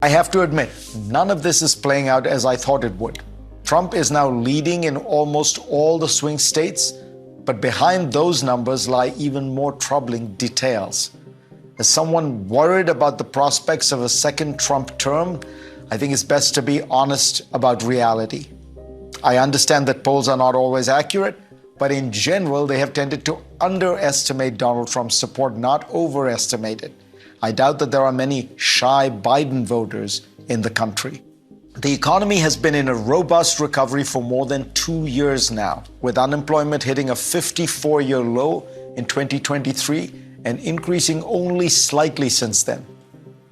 I have to admit, none of this is playing out as I thought it would. Trump is now leading in almost all the swing states, but behind those numbers lie even more troubling details. As someone worried about the prospects of a second Trump term, I think it's best to be honest about reality. I understand that polls are not always accurate, but in general, they have tended to underestimate Donald Trump's support, not overestimate it. I doubt that there are many shy Biden voters in the country. The economy has been in a robust recovery for more than 2 years now, with unemployment hitting a 54-year low in 2023 and increasing only slightly since then.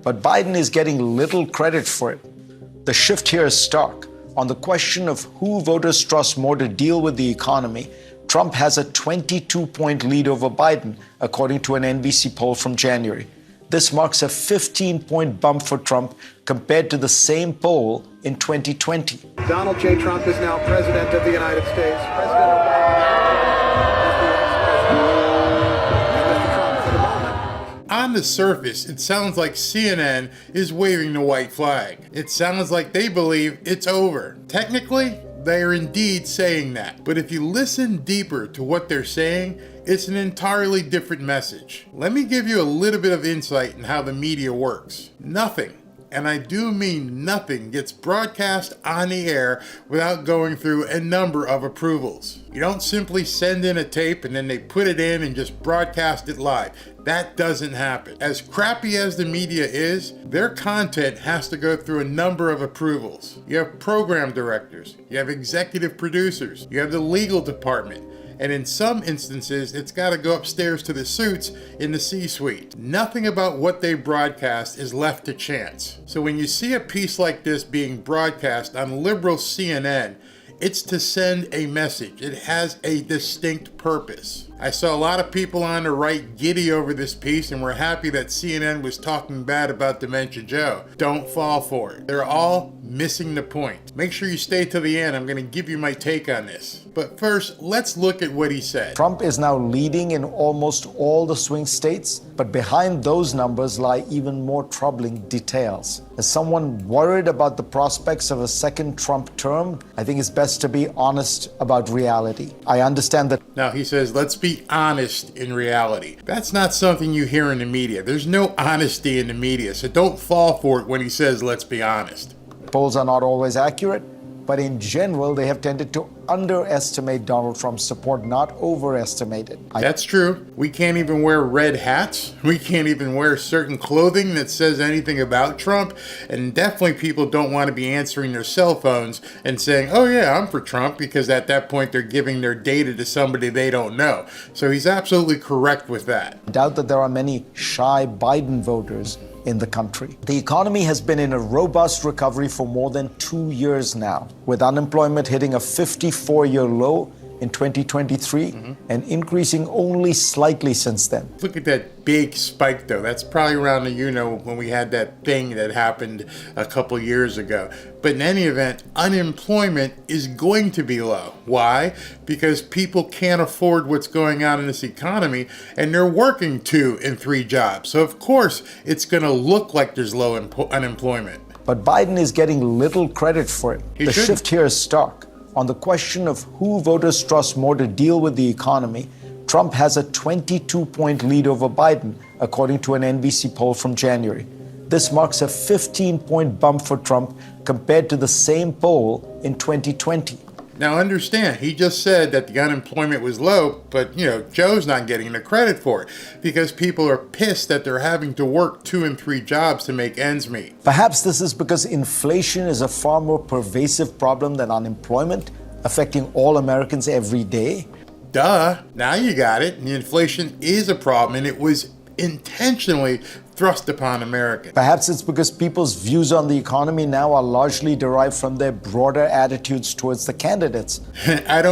But Biden is getting little credit for it. The shift here is stark. On the question of who voters trust more to deal with the economy, Trump has a 22-point lead over Biden, according to an NBC poll from January. This marks a 15-point bump for Trump compared to the same poll in 2020. Donald J. Trump is now president of the United States. President Obama. On the surface, it sounds like CNN is waving the white flag. It sounds like they believe it's over. Technically, they are indeed saying that. But if you listen deeper to what they're saying, it's an entirely different message. Let me give you a little bit of insight in how the media works. Nothing, and I do mean nothing, gets broadcast on the air without going through a number of approvals. You don't simply send in a tape and then they put it in and just broadcast it live. That doesn't happen. As crappy as the media is, their content has to go through a number of approvals. You have program directors, you have executive producers, you have the legal department, and in some instances, it's got to go upstairs to the suits in the C-suite. Nothing about what they broadcast is left to chance. So when you see a piece like this being broadcast on liberal CNN, it's to send a message. It has a distinct purpose. I saw a lot of people on the right giddy over this piece and were happy that CNN was talking bad about Dementia Joe. Don't fall for it. They're all missing the point. Make sure you stay till the end. I'm going to give you my take on this. But first, let's look at what he said. Trump is now leading in almost all the swing states, but behind those numbers lie even more troubling details. As someone worried about the prospects of a second Trump term, I think it's best to be honest about reality. I understand that. Now he says, let's be honest in reality. That's not something you hear in the media. There's no honesty in the media, so don't fall for it when he says, let's be honest. Polls are not always accurate, but in general, they have tended to underestimate Donald Trump's support, not overestimate it. That's true. We can't even wear red hats. We can't even wear certain clothing that says anything about Trump. And definitely people don't want to be answering their cell phones and saying, oh yeah, I'm for Trump, because at that point they're giving their data to somebody they don't know. So he's absolutely correct with that. I doubt that there are many shy Biden voters in the country. The economy has been in a robust recovery for more than 2 years now, with unemployment hitting a 54-year low in 2023 and increasing only slightly since then. Look at that big spike though. That's probably around when we had that thing that happened a couple years ago. But in any event, unemployment is going to be low. Why? Because people can't afford what's going on in this economy and they're working 2 and 3 jobs. So of course it's going to look like there's low unemployment. But Biden is getting little credit for it. The shift here is stark. On the question of who voters trust more to deal with the economy, Trump has a 22-point lead over Biden, according to an NBC poll from January. This marks a 15-point bump for Trump compared to the same poll in 2020. Now understand, he just said that the unemployment was low, but Joe's not getting the credit for it because people are pissed that they're having to work 2 and 3 jobs to make ends meet. Perhaps this is because inflation is a far more pervasive problem than unemployment, affecting all Americans every day. Duh, now you got it. The inflation is a problem and it was intentionally thrust upon Americans. Perhaps it's because people's views on the economy now are largely derived from their broader attitudes towards the candidates. A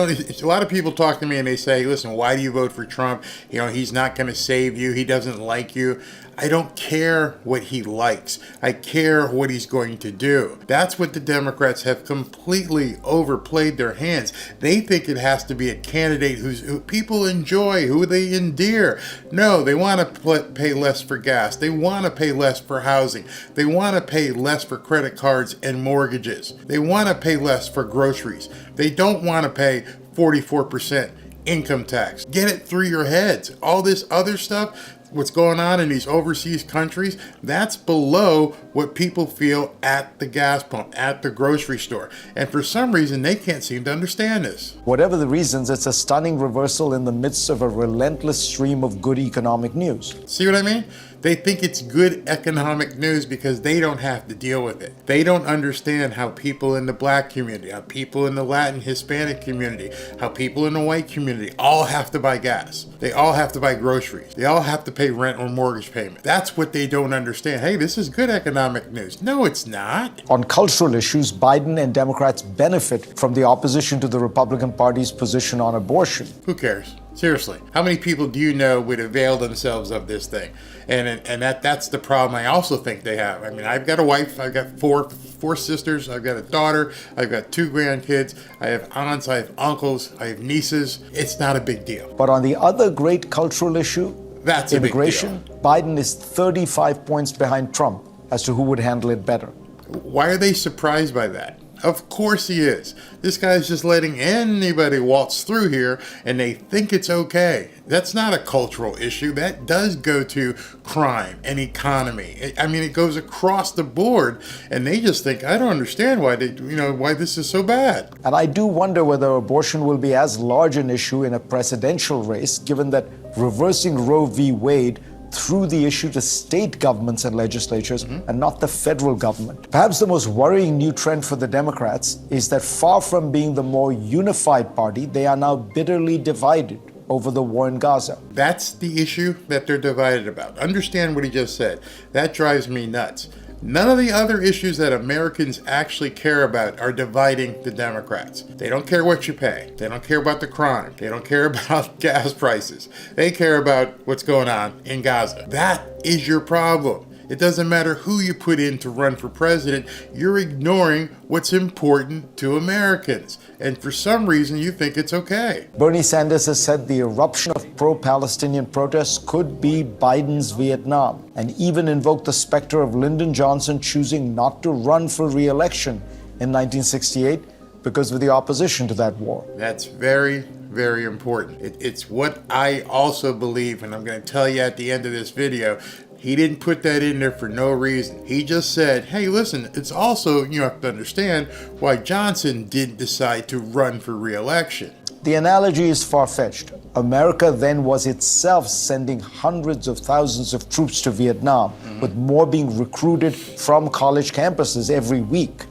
lot of people talk to me and they say, listen, why do you vote for Trump? He's not going to save you. He doesn't like you. I don't care what he likes. I care what he's going to do. That's what the Democrats have completely overplayed their hands. They think it has to be a candidate who people enjoy, who they endear. No, they want to pay less for gas. They want to pay less for housing. They want to pay less for credit cards and mortgages. They want to pay less for groceries. They don't want to pay 44% income tax. Get it through your heads. All this other stuff, what's going on in these overseas countries, that's below what people feel at the gas pump, at the grocery store. And for some reason, they can't seem to understand this. Whatever the reasons, it's a stunning reversal in the midst of a relentless stream of good economic news. See what I mean? They think it's good economic news because they don't have to deal with it. They don't understand how people in the black community, how people in the Latin Hispanic community, how people in the white community all have to buy gas. They all have to buy groceries. They all have to pay rent or mortgage payment. That's what they don't understand. Hey, this is good economic news. No, it's not. On cultural issues, Biden and Democrats benefit from the opposition to the Republican Party's position on abortion. Who cares? Seriously, how many people do you know would avail themselves of this thing? And that's the problem I also think they have. I mean, I've got a wife, I've got four sisters, I've got a daughter, I've got 2 grandkids, I have aunts, I have uncles, I have nieces. It's not a big deal. But on the other great cultural issue, that's immigration, Biden is 35 points behind Trump as to who would handle it better. Why are they surprised by that? Of course he is. This guy's just letting anybody waltz through here and they think it's okay. That's not a cultural issue. That does go to crime and economy. I mean, it goes across the board and they just think, I don't understand why why this is so bad. And I do wonder whether abortion will be as large an issue in a presidential race, given that reversing Roe v. Wade through the issue to state governments and legislatures and not the federal government. Perhaps the most worrying new trend for the Democrats is that far from being the more unified party, they are now bitterly divided over the war in Gaza. That's the issue that they're divided about. Understand what he just said. That drives me nuts. None of the other issues that Americans actually care about are dividing the Democrats. They don't care what you pay. They don't care about the crime. They don't care about gas prices. They care about what's going on in Gaza. That is your problem. It doesn't matter who you put in to run for president. You're ignoring what's important to Americans. And for some reason, you think it's okay. Bernie Sanders has said the eruption of pro-Palestinian protests could be Biden's Vietnam, and even invoked the specter of Lyndon Johnson choosing not to run for re-election in 1968 because of the opposition to that war. That's very, very important. It's what I also believe, and I'm going to tell you at the end of this video. He didn't put that in there for no reason. He just said, hey, listen, it's also, you have to understand why Johnson didn't decide to run for re-election. The analogy is far-fetched. America then was itself sending hundreds of thousands of troops to Vietnam, with more being recruited from college campuses every week.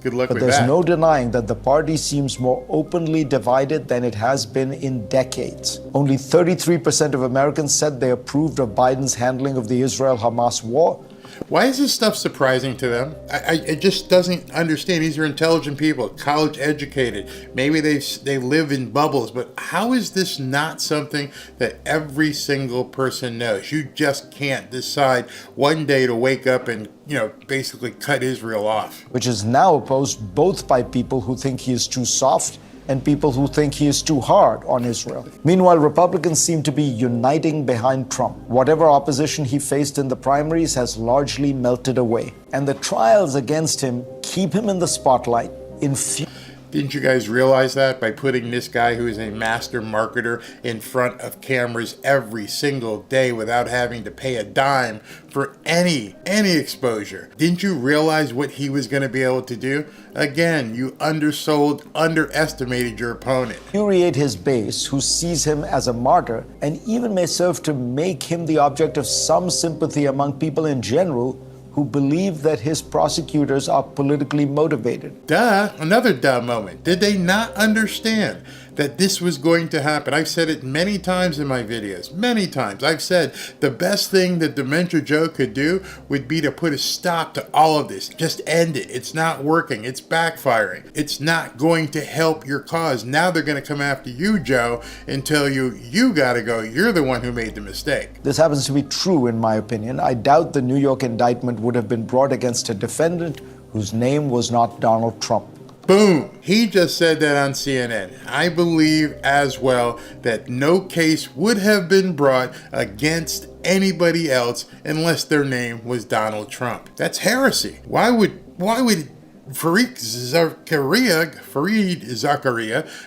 Good luck with that. But there's no denying that the party seems more openly divided than it has been in decades. Only 33% of Americans said they approved of Biden's handling of the Israel-Hamas war. Why is this stuff surprising to them? I just doesn't understand. These are intelligent people, college educated. Maybe they live in bubbles, but how is this not something that every single person knows? You just can't decide one day to wake up and, basically cut Israel off. Which is now opposed both by people who think he is too soft and people who think he is too hard on Israel. Meanwhile, Republicans seem to be uniting behind Trump. Whatever opposition he faced in the primaries has largely melted away. And the trials against him keep him in the spotlight. Didn't you guys realize that by putting this guy who is a master marketer in front of cameras every single day without having to pay a dime for any exposure? Didn't you realize what he was going to be able to do? Again, you underestimated your opponent. Infuriate his base, who sees him as a martyr, and even may serve to make him the object of some sympathy among people in general who believe that his prosecutors are politically motivated. Another duh moment. Did they not understand that this was going to happen. I've said it many times in my videos, many times. I've said the best thing that Dementia Joe could do would be to put a stop to all of this. Just end it. It's not working. It's backfiring. It's not going to help your cause. Now they're going to come after you, Joe, and tell you gotta go. You're the one who made the mistake. This happens to be true, in my opinion. I doubt the New York indictment would have been brought against a defendant whose name was not Donald Trump. Boom! He just said that on CNN. I believe as well that no case would have been brought against anybody else unless their name was Donald Trump. That's heresy. Why would Fareed Zakaria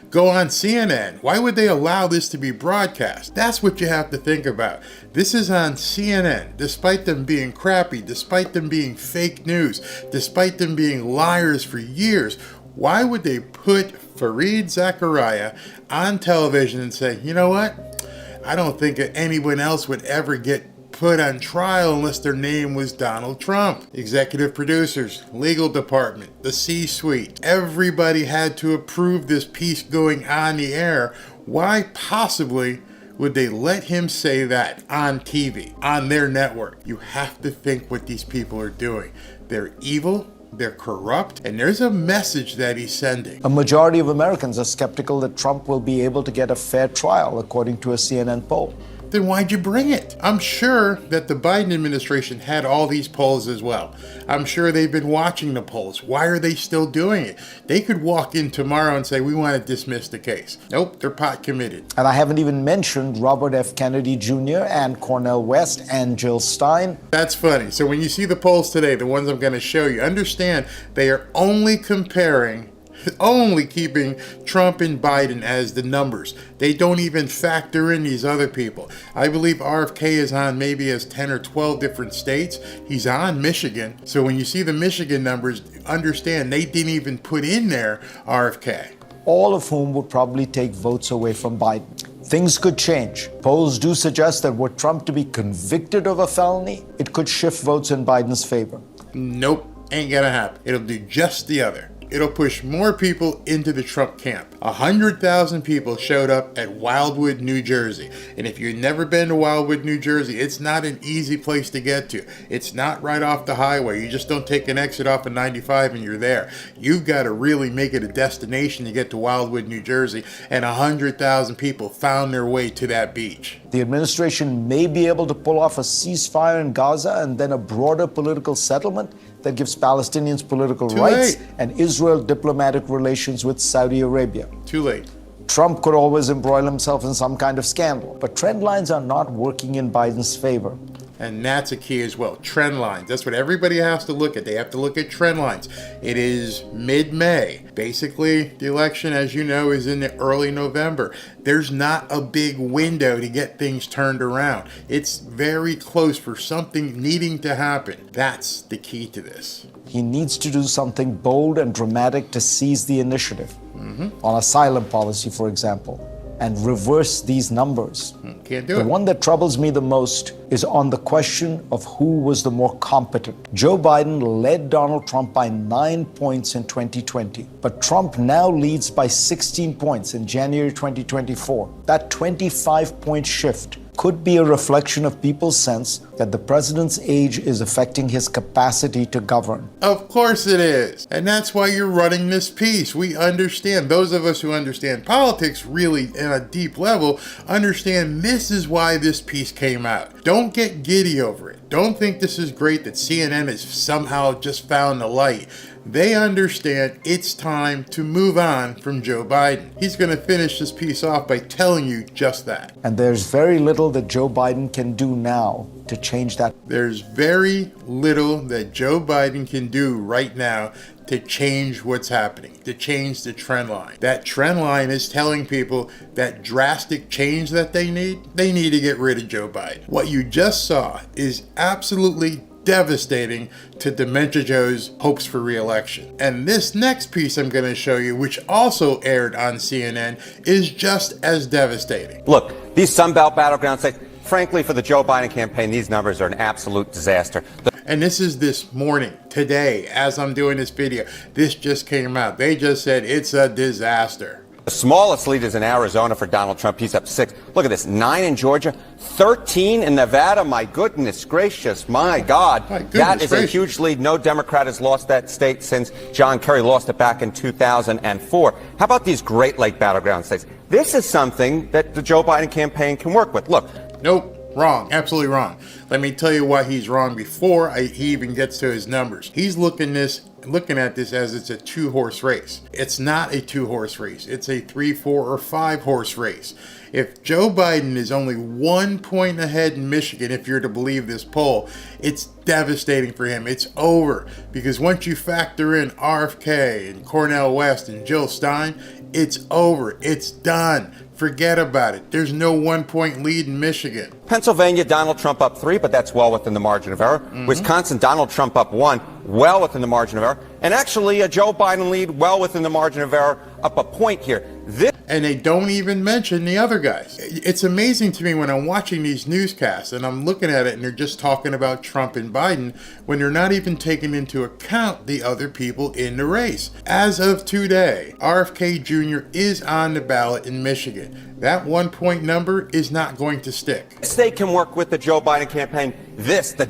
go on CNN? Why would they allow this to be broadcast? That's what you have to think about. This is on CNN, despite them being crappy, despite them being fake news, despite them being liars for years. Why would they put Fareed Zakaria on television and say, you know what? I don't think anyone else would ever get put on trial unless their name was Donald Trump. Executive producers, legal department, the C-suite, everybody had to approve this piece going on the air. Why possibly would they let him say that on TV, on their network? You have to think what these people are doing. They're evil. They're corrupt, and there's a message that he's sending. A majority of Americans are skeptical that Trump will be able to get a fair trial, according to a CNN poll. Then why'd you bring it? I'm sure that the Biden administration had all these polls as well. I'm sure they've been watching the polls. Why are they still doing it? They could walk in tomorrow and say, we want to dismiss the case. Nope, they're pot committed. And I haven't even mentioned Robert F. Kennedy Jr. and Cornel West and Jill Stein. That's funny. So when you see the polls today, the ones I'm going to show you, understand they are only keeping Trump and Biden as the numbers. They don't even factor in these other people. I believe RFK is on maybe as 10 or 12 different states. He's on Michigan. So when you see the Michigan numbers, understand they didn't even put in there RFK. All of whom would probably take votes away from Biden. Things could change. Polls do suggest that were Trump to be convicted of a felony, it could shift votes in Biden's favor. Nope, ain't gonna happen. It'll do just the other. It'll push more people into the Trump camp. 100,000 people showed up at Wildwood, New Jersey. And if you've never been to Wildwood, New Jersey, it's not an easy place to get to. It's not right off the highway. You just don't take an exit off of 95 and you're there. You've got to really make it a destination to get to Wildwood, New Jersey. And 100,000 people found their way to that beach. The administration may be able to pull off a ceasefire in Gaza and then a broader political settlement that gives Palestinians political rights and Israel diplomatic relations with Saudi Arabia. Too late. Trump could always embroil himself in some kind of scandal, but trend lines are not working in Biden's favor. And that's a key as well. Trend lines. That's what everybody has to look at. They have to look at trend lines. It is mid-May. Basically, the election, as you know, is in the early November. There's not a big window to get things turned around. It's very close for something needing to happen. That's the key to this. He needs to do something bold and dramatic to seize the initiative. On asylum policy, for example, and reverse these numbers. Can't do it. The one that troubles me the most is on the question of who was the more competent. Joe Biden led Donald Trump by 9 points in 2020, but Trump now leads by 16 points in January 2024. That 25-point shift could be a reflection of people's sense that the president's age is affecting his capacity to govern. Of course it is. And that's why you're running this piece. We understand, those of us who understand politics really in a deep level, understand this is why this piece came out. Don't get giddy over it. Don't think this is great that CNN has somehow just found the light. They understand it's time to move on from Joe Biden. He's going to finish this piece off by telling you just that. And there's very little that Joe Biden can do now to change that. There's very little that Joe Biden can do right now to change what's happening, to change the trend line. That trend line is telling people that drastic change that they need to get rid of Joe Biden. What you just saw is absolutely devastating to Dementia Joe's hopes for re-election. And this next piece I'm going to show you, which also aired on CNN, is just as devastating. Look, these Sunbelt battleground states, frankly, for the Joe Biden campaign, these numbers are an absolute disaster. And this is this morning, today, as I'm doing this video. This just came out. They just said it's a disaster. The smallest lead is in Arizona for Donald Trump. He's up 6. Look at this, 9 in Georgia, 13 in Nevada. My goodness gracious, my God. That is a huge lead. No Democrat has lost that state since John Kerry lost it back in 2004. How about these Great Lake battleground states? This is something that the Joe Biden campaign can work with. Look. Nope. Wrong. Absolutely wrong. Let me tell you why he's wrong before he even gets to his numbers. He's looking at this as it's a 2-horse race. It's not a 2-horse race. It's a 3, 4, or 5-horse race. If Joe Biden is only 1 point ahead in Michigan, if you're to believe this poll, it's devastating for him. It's over. Because once you factor in RFK and Cornel West and Jill Stein, it's over. It's done. Forget about it. There's no 1 point lead in Michigan. Pennsylvania, Donald Trump up 3, but that's well within the margin of error. Wisconsin, Donald Trump up 1, well within the margin of error. And actually, a Joe Biden lead well within the margin of error, up a point here. And they don't even mention the other guys. It's amazing to me when I'm watching these newscasts and I'm looking at it and they're just talking about Trump and Biden when they're not even taking into account the other people in the race. As of today, RFK Jr. is on the ballot in Michigan. That 1 point number is not going to stick. They can work with the Joe Biden campaign. The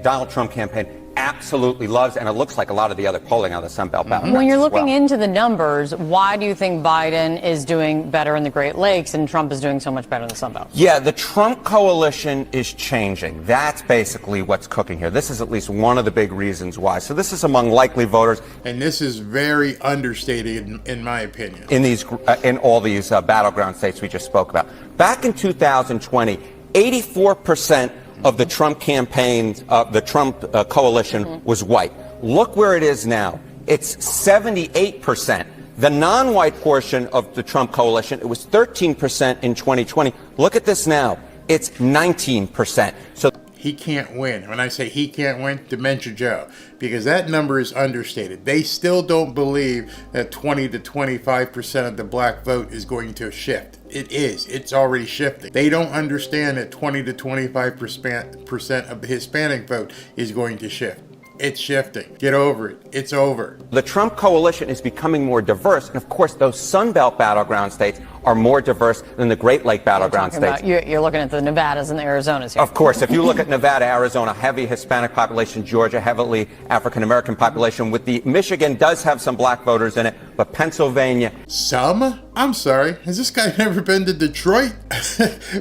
Donald Trump campaign absolutely loves, and it looks like a lot of the other polling on the Sun Belt ballot. When you're looking into the numbers, why do you think Biden is doing better in the Great Lakes and Trump is doing so much better in the Sun Belt? Yeah, the Trump coalition is changing. That's basically what's cooking here. This is at least one of the big reasons why. So this is among likely voters. And this is very understated, in my opinion. In all these battleground states we just spoke about. Back in 2020, 84% of the Trump campaigns, the Trump coalition was white. Look where it is now. It's 78%. The non-white portion of the Trump coalition, it was 13% in 2020. Look at this now. It's 19%. So he can't win. When I say he can't win, Dementia Joe, because that number is understated. They still don't believe that 20 to 25% of the black vote is going to shift. It is. It's already shifting. They don't understand that 20 to 25% of the Hispanic vote is going to shift. It's shifting. Get over it. It's over. The Trump coalition is becoming more diverse. And of course, those Sun Belt battleground states are more diverse than the Great Lake battleground states. You're looking at the Nevadas and the Arizonas here. Of course. If you look at Nevada, Arizona, heavy Hispanic population, Georgia, heavily African-American population, with the Michigan does have some black voters in it, but Pennsylvania. Some? I'm sorry. Has this guy never been to Detroit?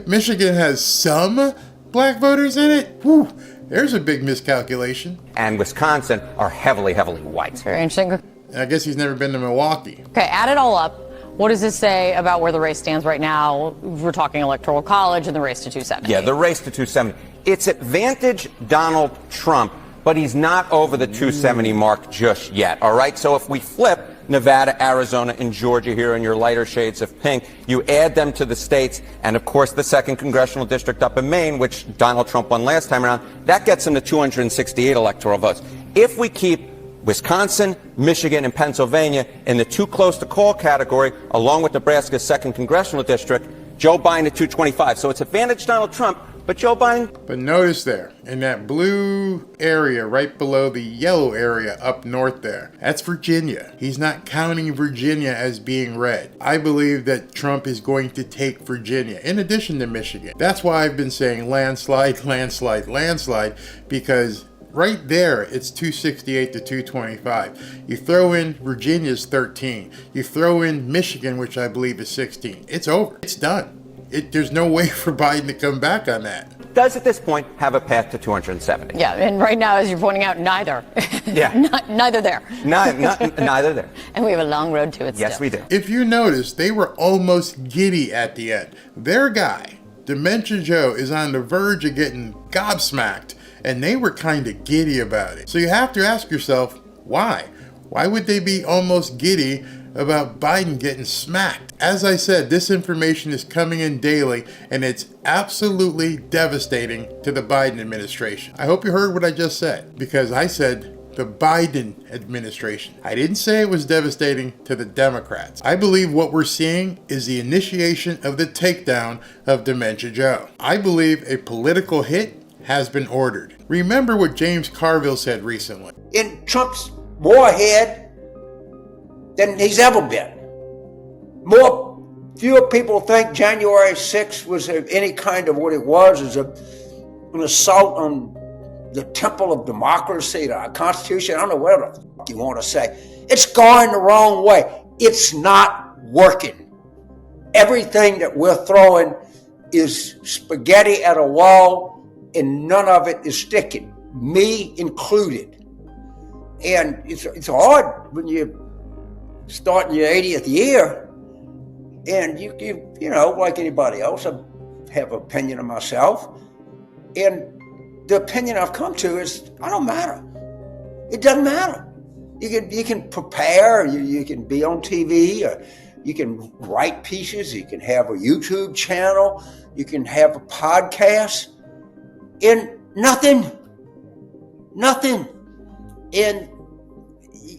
Michigan has some black voters in it? Whew. There's a big miscalculation. And Wisconsin are heavily, heavily white. Very interesting. I guess he's never been to Milwaukee. Okay, add it all up. What does this say about where the race stands right now? We're talking Electoral College and the race to 270. Yeah, the race to 270. It's advantage Donald Trump, but he's not over the 270 mark just yet, all right? So if we flip Nevada, Arizona, and Georgia here in your lighter shades of pink, you add them to the states, and of course the 2nd congressional district up in Maine, which Donald Trump won last time around, that gets him to 268 electoral votes. If we keep Wisconsin, Michigan, and Pennsylvania in the too close to call category, along with Nebraska's 2nd congressional district, Joe Biden at 225. So it's advantage Donald Trump, but Joe Biden. But notice there, in that blue area right below the yellow area up north there, that's Virginia. He's not counting Virginia as being red. I believe that Trump is going to take Virginia, in addition to Michigan. That's why I've been saying landslide, landslide, landslide, because right there, it's 268 to 225. You throw in Virginia's 13. You throw in Michigan, which I believe is 16. It's over. It's done. There's no way for Biden to come back on that. Does at this point have a path to 270? Yeah, and right now, as you're pointing out, neither. Yeah. Neither there. Neither there. And we have a long road to it Yes, still. we do. If you notice, they were almost giddy at the end. Their guy, Dementia Joe, is on the verge of getting gobsmacked, and they were kind of giddy about it. So you have to ask yourself, why? Why would they be almost giddy about Biden getting smacked? As I said, this information is coming in daily, and it's absolutely devastating to the Biden administration. I hope you heard what I just said, because I said the Biden administration. I didn't say it was devastating to the Democrats. I believe what we're seeing is the initiation of the takedown of Dementia Joe. I believe a political hit has been ordered. Remember what James Carville said recently. In Trump's more ahead than he's ever been. Fewer people think January 6th was any kind of what it was, is an assault on the temple of democracy, our Constitution. I don't know whatever the fuck you want to say. It's going the wrong way. It's not working. Everything that we're throwing is spaghetti at a wall, and none of it is sticking, me included. And it's hard when you start in your 80th year, and you know, like anybody else, I have an opinion of myself, and the opinion I've come to is I don't matter. It doesn't matter. You can prepare, you can be on TV, or you can write pieces, you can have a YouTube channel, you can have a podcast, and nothing. And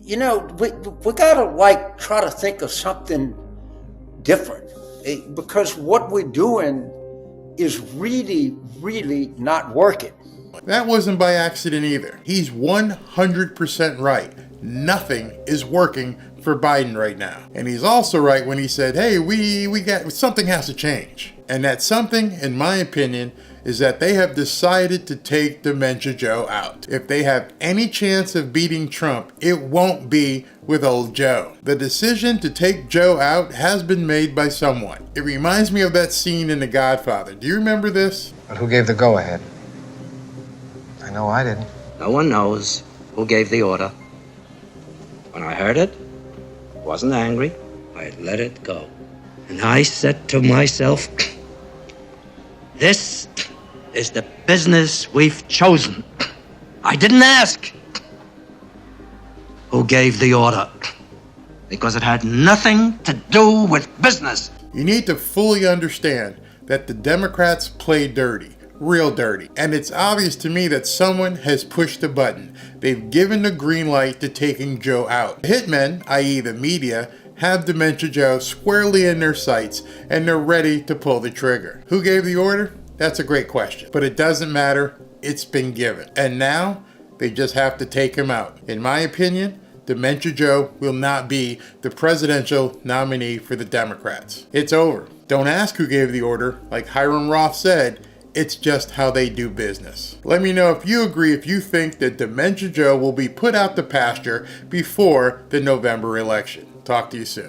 you know, we gotta try to think of something different, because what we're doing is really, really not working. That wasn't by accident either. He's 100% right. Nothing is working for Biden right now. And he's also right when he said, hey, we got something has to change. And that something, in my opinion, is that they have decided to take Dementia Joe out. If they have any chance of beating Trump, it won't be with old Joe. The decision to take Joe out has been made by someone. It reminds me of that scene in The Godfather. Do you remember this? But who gave the go-ahead? I know I didn't. No one knows who gave the order. When I heard it, I wasn't angry. I let it go. And I said to myself, this is the business we've chosen. I didn't ask who gave the order, because it had nothing to do with business. You need to fully understand that the Democrats play dirty, real dirty. And it's obvious to me that someone has pushed the button. They've given the green light to taking Joe out. The hitmen, i.e. the media, have Dementia Joe squarely in their sights, and they're ready to pull the trigger. Who gave the order? That's a great question, but it doesn't matter. It's been given. And now they just have to take him out. In my opinion, Dementia Joe will not be the presidential nominee for the Democrats. It's over. Don't ask who gave the order. Like Hiram Roth said, it's just how they do business. Let me know if you agree, if you think that Dementia Joe will be put out to pasture before the November election. Talk to you soon.